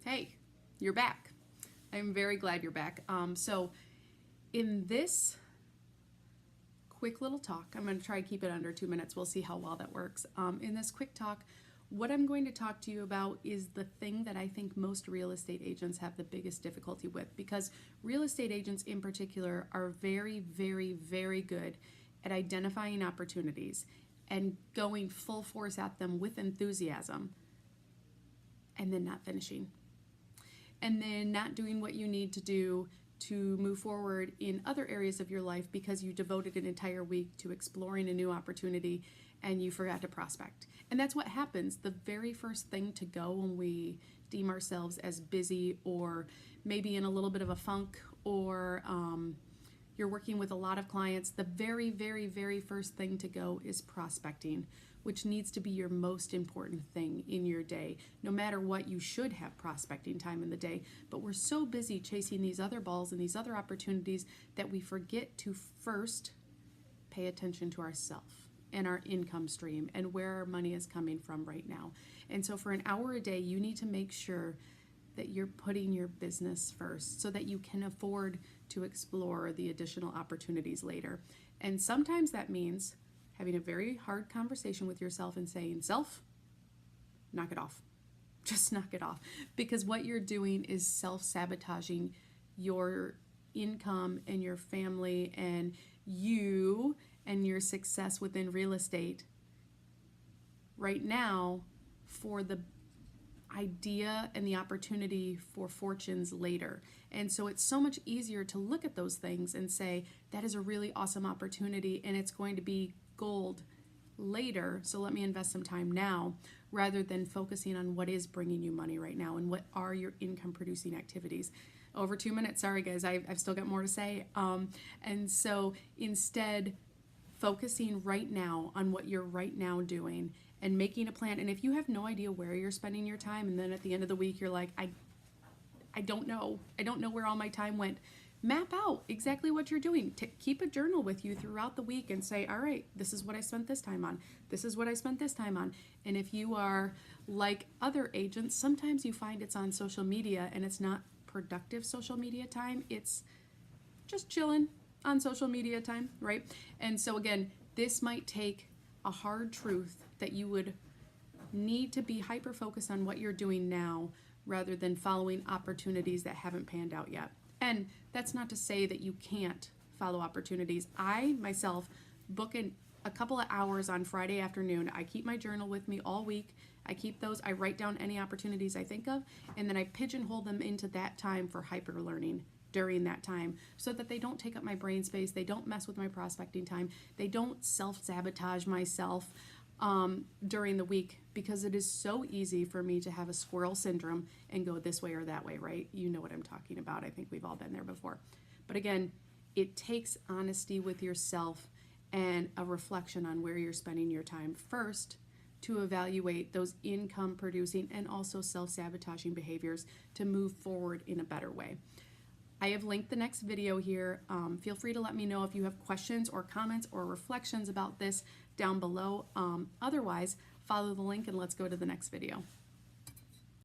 Hey, you're back. I'm very glad you're back. So in this quick little talk, I'm going to try to keep it under 2 minutes. We'll see how well that works. In this quick talk, what I'm going to talk to you about is the thing that I think most real estate agents have the biggest difficulty with, because real estate agents in particular are very, very, very good at identifying opportunities and going full force at them with enthusiasm and then not finishing. And then not doing what you need to do to move forward in other areas of your life because you devoted an entire week to exploring a new opportunity and you forgot to prospect. And that's what happens. The very first thing to go when we deem ourselves as busy or maybe in a little bit of a funk or you're working with a lot of clients, the very, very, very first thing to go is prospecting, which needs to be your most important thing in your day. No matter what, you should have prospecting time in the day, but we're so busy chasing these other balls and these other opportunities that we forget to first pay attention to ourselves and our income stream and where our money is coming from right now. And so for an hour a day, you need to make sure that you're putting your business first so that you can afford to explore the additional opportunities later. And sometimes that means having a very hard conversation with yourself and saying, self, knock it off. Just knock it off. Because what you're doing is self-sabotaging your income and your family and you and your success within real estate right now for the idea and the opportunity for fortunes later. And so it's so much easier to look at those things and say, that is a really awesome opportunity and it's going to be gold later, so let me invest some time now, rather than focusing on what is bringing you money right now and what are your income producing activities. Over 2 minutes, sorry guys, I've still got more to say. And so instead, focusing right now on what you're right now doing and making a plan. And if you have no idea where you're spending your time, and then at the end of the week you're like, I don't know where all my time went, map out exactly what you're doing. Keep a journal with you throughout the week and say, all right, this is what I spent this time on. This is what I spent this time on. And if you are like other agents, sometimes you find it's on social media and it's not productive social media time. It's just chilling on social media time, right? And so again, this might take a hard truth that you would need to be hyper-focused on what you're doing now rather than following opportunities that haven't panned out yet. And that's not to say that you can't follow opportunities. I, myself, book in a couple of hours on Friday afternoon. I keep my journal with me all week. I keep those. I write down any opportunities I think of, and then I pigeonhole them into that time for hyper-learning during that time so that they don't take up my brain space. They don't mess with my prospecting time. They don't self-sabotage myself during the week, because it is so easy for me to have a squirrel syndrome and go this way or that way, right? You know what I'm talking about. I think we've all been there before. But again, it takes honesty with yourself and a reflection on where you're spending your time first to evaluate those income producing and also self-sabotaging behaviors to move forward in a better way. I have linked the next video here. Feel free to let me know if you have questions or comments or reflections about this down below. Otherwise, follow the link and let's go to the next video.